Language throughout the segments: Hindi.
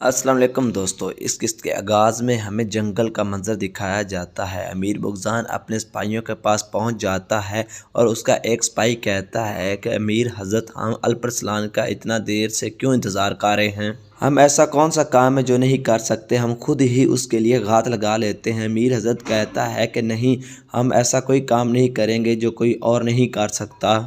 अस्सलाम वालेकुम दोस्तों। इस किस्त के आगाज़ में हमें जंगल का मंजर दिखाया जाता है। अमीर बुग़्ज़ान अपने सिपाहियों के पास पहुंच जाता है और उसका एक सिपाही कहता है कि अमीर हज़रत, हम अल्परसलान का इतना देर से क्यों इंतज़ार कर रहे हैं। हम ऐसा कौन सा काम है जो नहीं कर सकते, हम खुद ही उसके लिए घात लगा लेते हैं। अमीर हज़रत कहता है कि नहीं, हम ऐसा कोई काम नहीं करेंगे जो कोई और नहीं कर सकता।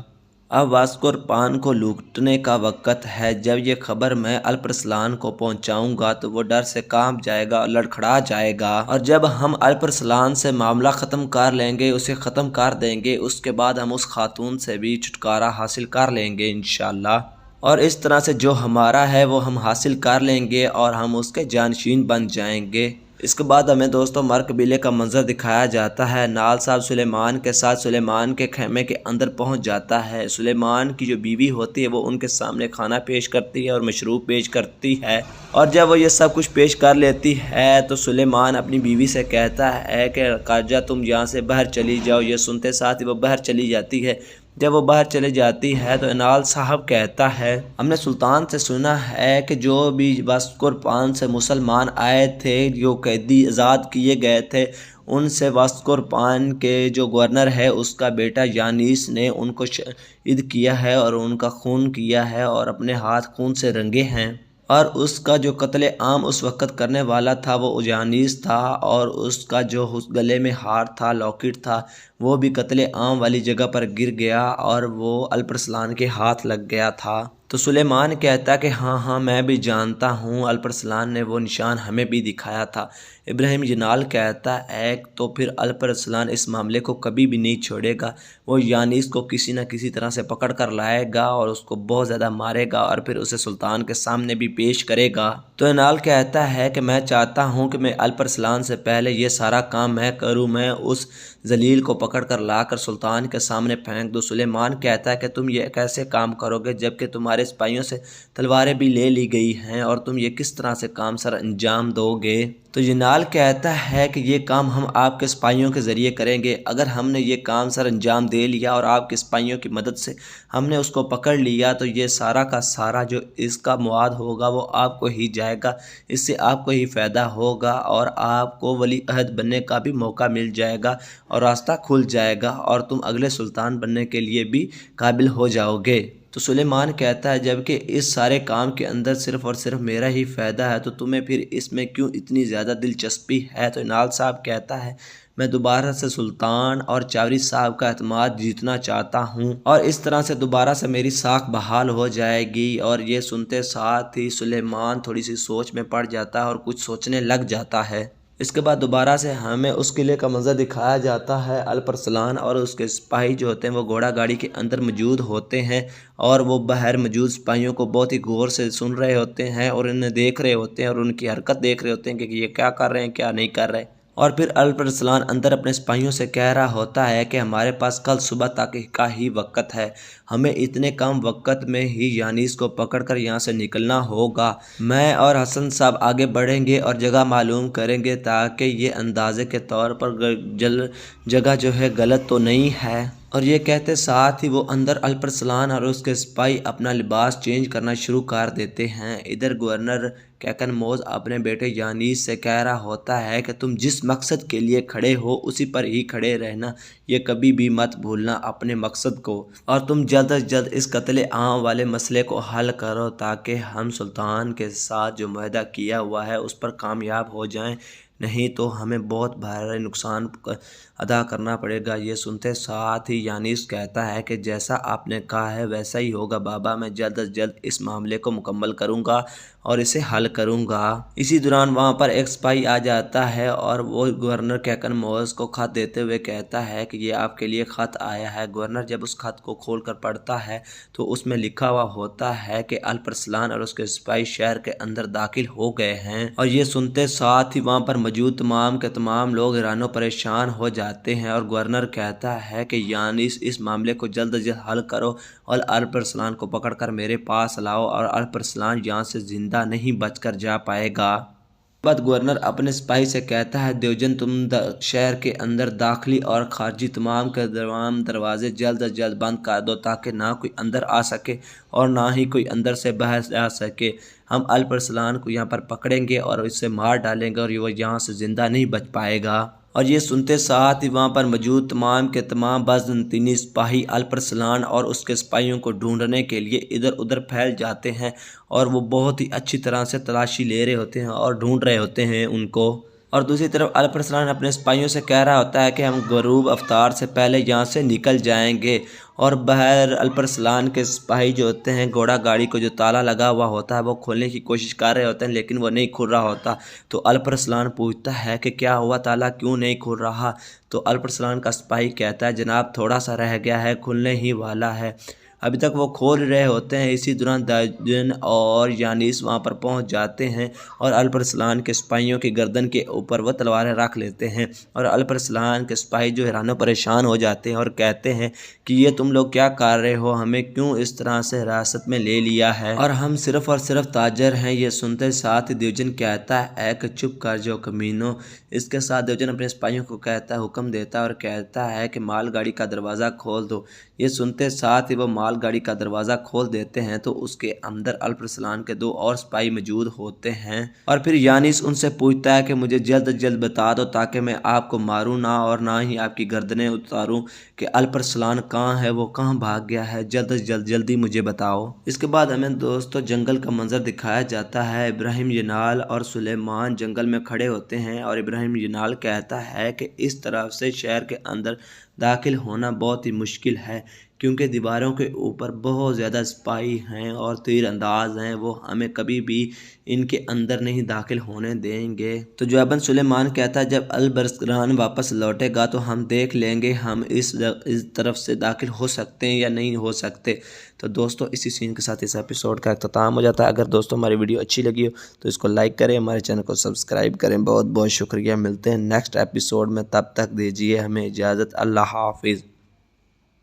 अब वास्को पान को लूटने का वक़्त है। जब ये खबर मैं अल्परसलान को पहुंचाऊंगा तो वो डर से कांप जाएगा और लड़खड़ा जाएगा। और जब हम अल्परसलान से मामला ख़त्म कर लेंगे, उसे ख़त्म कर देंगे, उसके बाद हम उस खातून से भी छुटकारा हासिल कर लेंगे इंशाअल्लाह। और इस तरह से जो हमारा है वो हम हासिल कर लेंगे और हम उसके जानशीन बन जाएंगे। इसके बाद हमें दोस्तों मर कबीले का मंजर दिखाया जाता है। नाल साहब सुलेमान के साथ सुलेमान के खेमे के अंदर पहुंच जाता है। सुलेमान की जो बीवी होती है वो उनके सामने खाना पेश करती है और मशरूब पेश करती है। और जब वो ये सब कुछ पेश कर लेती है तो सुलेमान अपनी बीवी से कहता है कि काजा तुम यहाँ से बाहर चली जाओ। ये सुनते साथ ही वो बाहर चली जाती है। जब वो बाहर चली जाती है तो इनाल साहब कहता है, हमने सुल्तान से सुना है कि जो भी वास्कोर पान से मुसलमान आए थे, जो कैदी आज़ाद किए गए थे, उनसे वास्कोर पान के जो गवर्नर है उसका बेटा यानीस ने उनको शहीद किया है और उनका खून किया है और अपने हाथ खून से रंगे हैं। और उसका जो कत्ले आम उस वक़्त करने वाला था वो उजानीस था और उसका जो उस गले में हार था, लॉकेट था, वो भी कत्ले आम वाली जगह पर गिर गया और वो अल्परसलान के हाथ लग गया था। तो सुलेमान कहता कि हाँ मैं भी जानता हूँ, अल्परसलान ने वो निशान हमें भी दिखाया था। इब्राहिम जनाल कहता है तो फिर अल्परसलान इस मामले को कभी भी नहीं छोड़ेगा। वो यानीस को किसी न किसी तरह से पकड़ कर लाएगा और उसको बहुत ज़्यादा मारेगा और फिर उसे सुल्तान के सामने भी पेश करेगा। तो इनाल कहता है कि मैं चाहता हूँ कि मैं अल्परसलान से पहले ये सारा काम मैं करूँ, मैं उस जलील को पकड़ कर ला कर सुल्तान के सामने फेंक दूँ। सुलेमान कहता है कि तुम ये कैसे काम करोगे जबकि तुम्हारे सिपाहियों से तलवारें भी ले ली गई हैं, और तुम ये किस तरह से काम सर अंजाम दोगे। तो जनाल कहता है कि ये काम हम आपके सिपाहियों के ज़रिए करेंगे। अगर हमने ये काम सर अंजाम दे लिया और आपके सिपाहियों की मदद से हमने उसको पकड़ लिया तो ये सारा का सारा जो इसका मुआद होगा वो आपको ही जाएगा। इससे आपको ही फ़ायदा होगा और आपको वली अहद बनने का भी मौका मिल जाएगा और रास्ता खुल जाएगा और तुम अगले सुल्तान बनने के लिए भी काबिल हो जाओगे। तो सुलेमान कहता है जबकि इस सारे काम के अंदर सिर्फ़ और सिर्फ मेरा ही फ़ायदा है तो तुम्हें फिर इसमें क्यों इतनी ज़्यादा दिलचस्पी है। तो इनाल साहब कहता है मैं दोबारा से सुल्तान और चावरी साहब का एतमाद जीतना चाहता हूँ और इस तरह से दोबारा से मेरी साख बहाल हो जाएगी। और ये सुनते साथ ही सुलेमान थोड़ी सी सोच में पड़ जाता है और कुछ सोचने लग जाता है। इसके बाद दोबारा से हमें उस किले का मंजर दिखाया जाता है। अल्परसलान और उसके सिपाही जो होते हैं वो घोड़ा गाड़ी के अंदर मौजूद होते हैं और वो बाहर मौजूद सिपाहियों को बहुत ही गौर से सुन रहे होते हैं और इन्हें देख रहे होते हैं और उनकी हरकत देख रहे होते हैं कि ये क्या कर रहे हैं, क्या नहीं कर रहे। और फिर अल्परसलान अंदर अपने सिपाहियों से कह रहा होता है कि हमारे पास कल सुबह तक का ही वक़्त है, हमें इतने कम वक़्त में ही यानीस को पकड़कर यहाँ से निकलना होगा। मैं और हसन साहब आगे बढ़ेंगे और जगह मालूम करेंगे ताकि ये अंदाज़े के तौर पर जगह जो है गलत तो नहीं है। और ये कहते साथ ही वो अंदर अल्परसलान और उसके सिपाही अपना लिबास चेंज करना शुरू कर देते हैं। इधर गवर्नर कैकन मोज अपने बेटे यानीस से कह रहा होता है कि तुम जिस मकसद के लिए खड़े हो उसी पर ही खड़े रहना, ये कभी भी मत भूलना अपने मकसद को, और तुम जल्द से जल्द इस कत्ले आम वाले मसले को हल करो ताकि हम सुल्तान के साथ जो मुआहदा किया हुआ है उस पर कामयाब हो जाएं, नहीं तो हमें बहुत भारी नुकसान अदा करना पड़ेगा। ये सुनते साथ ही यानीस कहता है कि जैसा आपने कहा है वैसा ही होगा बाबा, मैं जल्द से जल्द इस मामले को मुकम्मल करूँगा और इसे हल करूँगा। इसी दौरान वहाँ पर एक सिपाही आ जाता है और वो गवर्नर कैकन मोज को खत देते हुए कहता है कि ये आपके लिए ख़त आया है। गवर्नर जब उस खत को खोल कर पढ़ता है तो उसमें लिखा हुआ होता है कि अल्परसलान और उसके सिपाही शहर के अंदर दाखिल हो गए हैं। और ये सुनते साथ ही वहाँ पर मौजूद तमाम के तमाम लोग हैरानो परेशान हो जाते हैं और गवर्नर कहता है कि यानी इस मामले को जल्द से जल्द हल करो और अल्परसलान को पकड़कर मेरे पास लाओ और अल्परसलान यहाँ से जिंदा नहीं बचकर जा पाएगा। बाद गवर्नर अपने सिपाही से कहता है देवजन तुम शहर के अंदर दाखिली और खारजी तमाम के दरवाजे जल्द अज जल्द बंद कर दो ताकि ना कोई अंदर आ सके और ना ही कोई अंदर से बाहर आ सके। हम अल्परसलान को यहाँ पर पकड़ेंगे और इससे मार डालेंगे और वो यहाँ से ज़िंदा नहीं बच पाएगा। और ये सुनते साथ ही वहाँ पर मौजूद तमाम के तमाम बाज़ंतीनी सिपाही अल्परसलान और उसके सिपाहियों को ढूंढने के लिए इधर उधर फैल जाते हैं और वो बहुत ही अच्छी तरह से तलाशी ले रहे होते हैं और ढूंढ रहे होते हैं उनको। और दूसरी तरफ अल्परसलान अपने सिपाहियों से कह रहा होता है कि हम गरूब अफ्तार से पहले यहाँ से निकल जाएंगे। और बाहर अल्परसलान के सिपाही जो होते हैं घोड़ा गाड़ी को जो ताला लगा हुआ होता है वो खोलने की कोशिश कर रहे होते हैं, लेकिन वो नहीं खुल रहा होता। तो अल्परसलान पूछता है कि क्या हुआ, ताला क्यों नहीं खुल रहा। तो अल्परसलान का सिपाही कहता है जनाब थोड़ा सा रह गया है, खुलने ही वाला है। अभी तक वो खोल रहे होते हैं। इसी दौरान दाजन और यानीस वहाँ पर पहुँच जाते हैं और अल्परसलान के सिपाहियों की गर्दन के ऊपर वह तलवारें रख लेते हैं। और अल्परसलान के सिपाही जो हैरान परेशान हो जाते हैं और कहते हैं कि ये तुम लोग क्या कर रहे हो, हमें क्यों इस तरह से हिरासत में ले लिया है और हम सिर्फ और सिर्फ ताजर हैं। ये सुनते साथ ही देवजन कहता है कि चुप कर जो कमीनो। इसके साथ देवजन अपने सिपाहियों को कहता है, हुक्म देता है और कहता है कि मालगाड़ी का दरवाज़ा खोल दो। ये सुनते साथ ही वो मालगाड़ी का दरवाज़ा खोल देते हैं तो उसके अंदर अल्परसलान के 2 और सिपाही मौजूद होते हैं। और फिर यानीस उनसे पूछता है कि मुझे जल्द अज जल्द बता दो ताकि मैं आपको मारूं ना और ना ही आपकी गर्दनें उतारूं कि अल्परसलान कहाँ है, वो कहाँ भाग गया है, जल्द अज जल्द जल्दी मुझे बताओ। इसके बाद हमें दोस्तों जंगल का मंजर दिखाया जाता है। इब्राहिम यनाल और सुलेमान जंगल में खड़े होते हैं और इब्राहिम यनाल कहता है कि इस तरफ से शहर के अंदर दाखिल होना बहुत ही मुश्किल है क्योंकि दीवारों के ऊपर बहुत ज़्यादा सिपाही हैं और तीर अंदाज हैं, वो हमें कभी भी इनके अंदर नहीं दाखिल होने देंगे। तो जवाबन सुलेमान कहता है जब अल्बरसरान वापस लौटेगा तो हम देख लेंगे हम इस तरफ से दाखिल हो सकते हैं या नहीं हो सकते। तो दोस्तों इसी सीन के साथ इस एपिसोड का अख्ताम हो जाता है। अगर दोस्तों हमारी वीडियो अच्छी लगी हो तो इसको लाइक करें, हमारे चैनल को सब्सक्राइब करें। बहुत बहुत शुक्रिया। मिलते हैं नेक्स्ट एपिसोड में, तब तक दीजिए हमें इजाज़त। अल्लाह हाफिज़।